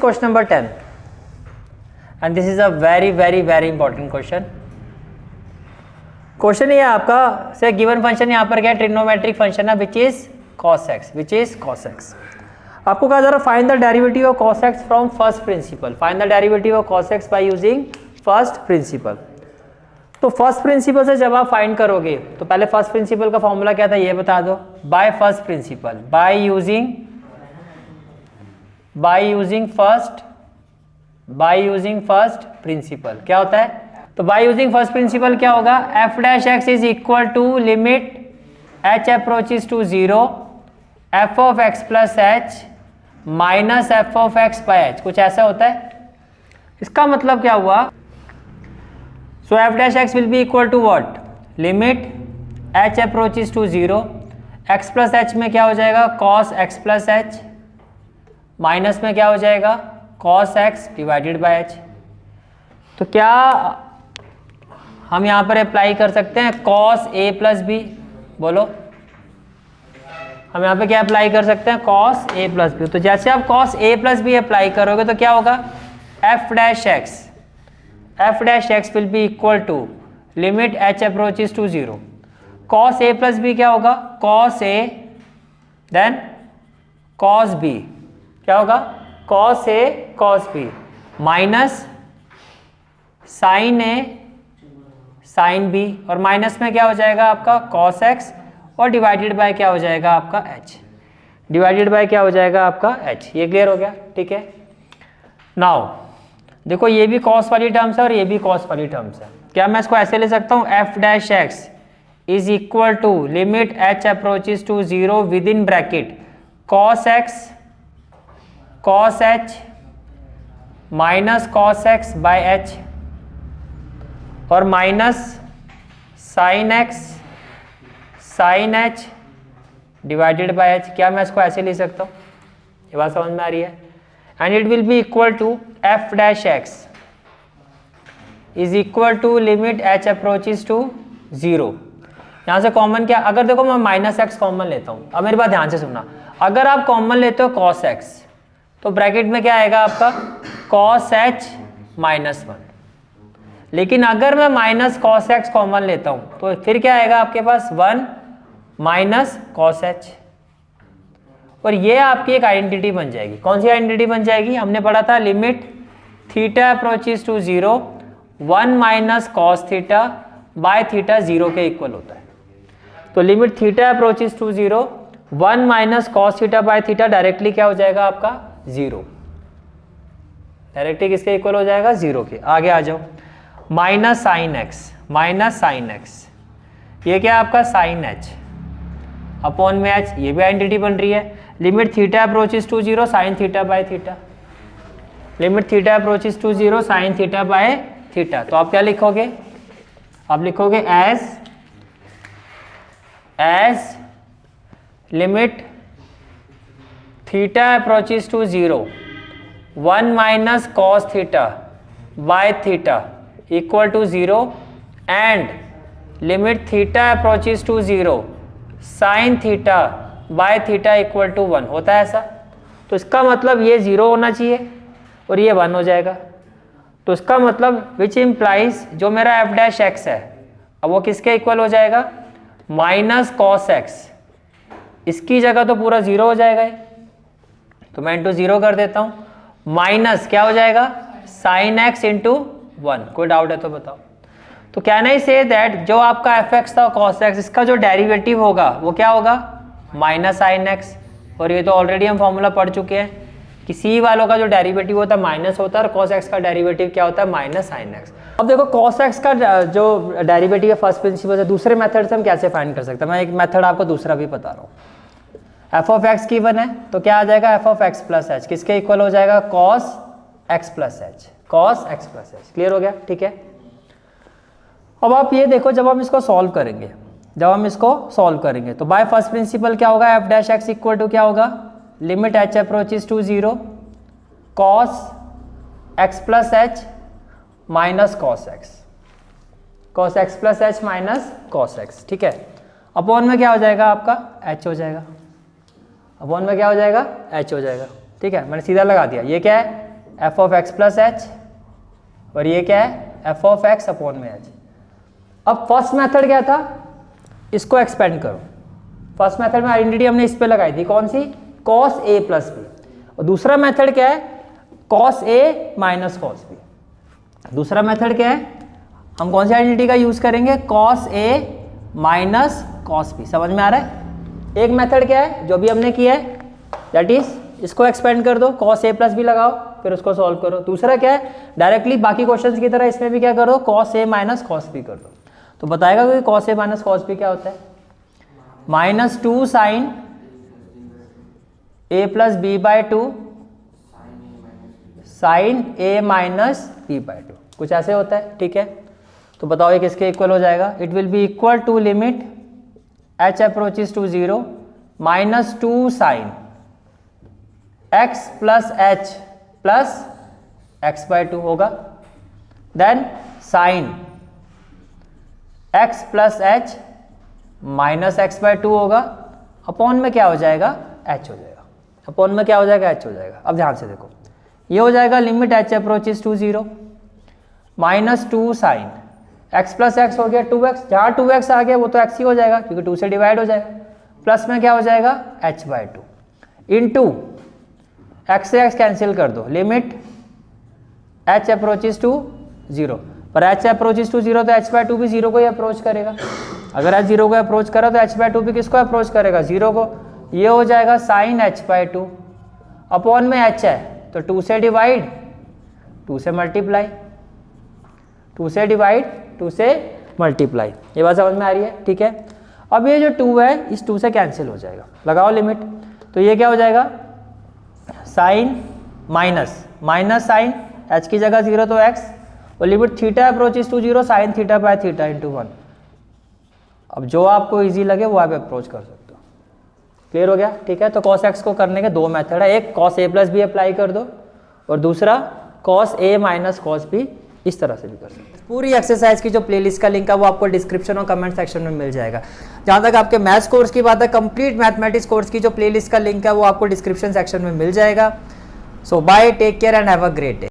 Question number 10, and this is a very important question. Question ये आपका से given function यहाँ पर क्या ट्रिग्नोमेट्रिक फंक्शन है विच इज cos x. आपको कहा जा रहा है find the derivative of cos x from first principle. Find the derivative of cos x by using first principle. तो फर्स्ट प्रिंसिपल से जब आप फाइंड करोगे तो पहले फर्स्ट प्रिंसिपल का फॉर्मूला क्या था ये बता दो. By first principle, by using first principle क्या होता है. तो बाय यूजिंग फर्स्ट प्रिंसिपल क्या होगा. F dash x is equal to limit h approaches to 0 f of x plus h minus f of x by h. कुछ ऐसा होता है. इसका मतलब क्या हुआ. So f dash x will be equal to what. Limit h approaches to 0 x plus h में क्या हो जाएगा cos x plus h minus में क्या हो जाएगा cos x divided by h. तो क्या हम यहाँ पर अप्लाई कर सकते हैं कॉस ए प्लस बी. बोलो हम यहाँ पे क्या अप्लाई कर सकते हैं कॉस ए प्लस बी. तो जैसे आप cos a plus b apply करोगे तो क्या होगा f dash x will be equal to limit h approaches to 0 cos a plus b क्या होगा cos a then cos b क्या होगा cos a cos b minus sine a sine b और minus में क्या हो जाएगा आपका कॉस एक्स और डिवाइडेड बाय क्या हो जाएगा आपका एच. डिवाइडेड बाय क्या हो जाएगा आपका एच. ये क्लियर हो गया. ठीक है. नाउ देखो ये भी कॉस वाली टर्म्स है और ये भी कॉस वाली टर्म्स है. क्या मैं इसको ऐसे ले सकता हूँ f dash x is equal to limit h approaches to 0 with in bracket cos x cos h minus cos x by h और minus sine x sine h divided by h. क्या मैं इसको ऐसे ले सकता हूँ. ये बात समझ में आ रही है. And it will be equal to f dash x is equal to limit h approaches to 0. यहाँ से कॉमन क्या अगर देखो मैं माइनस एक्स कॉमन लेता हूँ. अब मेरी बात ध्यान से सुनना. अगर आप कॉमन लेते हो कॉस एक्स तो ब्रैकेट में क्या आएगा आपका कॉस एच माइनस 1. लेकिन अगर मैं माइनस कॉस एक्स कॉमन लेता हूं तो फिर क्या आएगा आपके पास 1 माइनस कॉस एच. और ये आपकी एक आइडेंटिटी बन जाएगी. कौन सी आइडेंटिटी बन जाएगी. हमने पढ़ा था limit theta approaches to 0 1 minus cos theta by theta 0 के इक्वल होता है. तो limit theta approaches to 0 1 minus cos theta by theta directly क्या हो जाएगा आपका 0. डायरेक्टली किसके इक्वल हो जाएगा 0 के. आगे आ जाओ. माइनस साइन एक्स ये क्या आपका साइन एच अपॉन में एच. ये भी आइडेंटिटी बन रही है. Limit theta approaches to 0 sine theta by theta. Limit theta approaches to 0 sine theta by theta. तो आप क्या लिखोगे. आप लिखोगे as limit theta approaches to 0 1 minus cos theta by theta equal to 0 and limit theta approaches to 0 sine theta by theta equal to 1 होता है ऐसा. तो इसका मतलब ये 0 होना चाहिए और ये 1 हो जाएगा. तो इसका मतलब विच इम्प्लाइज जो मेरा एफ डैश एक्स है अब वो किसके इक्वल हो जाएगा माइनस कॉस एक्स. इसकी जगह तो पूरा 0 हो जाएगा तो मैं इंटू 0 कर देता हूँ. माइनस क्या हो जाएगा साइन एक्स इंटू 1. कोई डाउट है तो बताओ. तो कैन आई से दैट जो आपका एफ एक्स था कॉस एक्स इसका जो डेरिवेटिव होगा वो क्या होगा माइनस साइन एक्स. और ये तो ऑलरेडी हम फॉर्मूला पढ़ चुके हैं कि सी वालों का जो डेरिवेटिव होता है माइनस होता है और कॉस एक्स का डेरिवेटिव क्या होता है माइनस साइन एक्स. अब देखो कॉस एक्स का जो डेरिवेटिव है फर्स्ट प्रिंसिपल से दूसरे मेथड से हम कैसे फाइंड कर सकते हैं. मैं एक मेथड आपको दूसरा भी बता रहा हूँ. एफ ऑफ एक्स गिवन है तो क्या आ जाएगा F of x plus H किसके इक्वल हो जाएगा cos x plus H. Cos x plus H. Clear हो गया. ठीक है. अब आप ये देखो जब हम इसको सॉल्व करेंगे तो बाय फर्स्ट प्रिंसिपल क्या होगा f dash x equal to क्या होगा limit h approaches to 0 cos x plus h minus cos x plus h minus cos x. ठीक है. अपॉन में क्या हो जाएगा आपका एच हो जाएगा. अपॉन में क्या हो जाएगा एच हो जाएगा. ठीक है. मैंने सीधा लगा दिया. ये क्या है F of x plus H, और ये क्या है एफ ऑफ एक्स अपॉन में एच। अब फर्स्ट मेथड क्या था, इसको एक्सपेंड करो। फर्स्ट मेथड में आइडेंटिटी हमने इस पे लगाई थी, कौन सी, कॉस ए प्लस बी, और दूसरा मेथड क्या है, cos a minus cos B. दूसरा मेथड क्या है, हम कौन सी आइडेंटिटी का यूज करेंगे, cos a minus cos B. समझ में आ रहा है। एक मेथड क्या है जो भी हमने किया है, दैट इज इसको एक्सपेंड कर दो, कॉस ए प्लस बी लगाओ, फिर उसको सॉल्व करो। दूसरा क्या है, डायरेक्टली बाकी क्वेश्चंस की तरह इसमें भी क्या करो, cos a minus cos b कर दो। तो बताएगा कि cos a minus cos b क्या होता है, -2 sine a plus b by 2 sine a minus b by 2, कुछ ऐसे होता है। ठीक है, तो बताओ ये किसके इक्वल हो जाएगा, it will be equal to limit h approaches to 0 -2 sine x plus h plus x by 2 होगा, then sine x plus h minus x by 2 होगा, अपॉन में क्या हो जाएगा, h हो जाएगा। अपॉन में क्या हो जाएगा, h हो जाएगा। अब ध्यान से देखो, ये हो जाएगा limit h approaches to 0 -2 sine x plus x हो गया 2x, जहाँ 2x आ गया वो तो x ही हो जाएगा क्योंकि 2 से डिवाइड हो जाएगा, प्लस में क्या हो जाएगा h बाई 2 इंटू x से x कैंसिल कर दो, लिमिट h अप्रोचेस टू 0, पर h अप्रोचेस टू 0 तो h बाई 2 भी 0 को ही अप्रोच करेगा। अगर h 0 को अप्रोच करा तो h बाई 2 भी किसको अप्रोच करेगा, 0 को। ये हो जाएगा साइन h बाई 2, अपॉन में h है तो 2 से डिवाइड 2 से मल्टीप्लाई, 2 से डिवाइड 2 से मल्टीप्लाई। ये बात समझ में आ रही है। ठीक है, अब ये जो 2 है इस 2 से कैंसिल हो जाएगा, लगाओ लिमिट, तो ये क्या हो जाएगा, साइन माइनस साइन h की जगह 0 तो x, और limit theta approaches to 0 sine theta by theta into 1। अब जो आपको इजी लगे वो आप अप्रोच कर सकते हो। क्लियर हो गया। ठीक है, तो cos x को करने के दो मेथड है, एक cos a plus b apply कर दो, और दूसरा cos a minus cos b, इस तरह से भी कर सकते हैं। पूरी एक्सरसाइज की जो प्लेलिस्ट का लिंक है वो आपको डिस्क्रिप्शन और कमेंट सेक्शन में मिल जाएगा। जहाँ तक आपके मैथ्स कोर्स की बात है, कंप्लीट मैथमेटिक्स कोर्स की जो प्लेलिस्ट का लिंक है वो आपको डिस्क्रिप्शन सेक्शन में मिल जाएगा। So bye, take care and have a great day.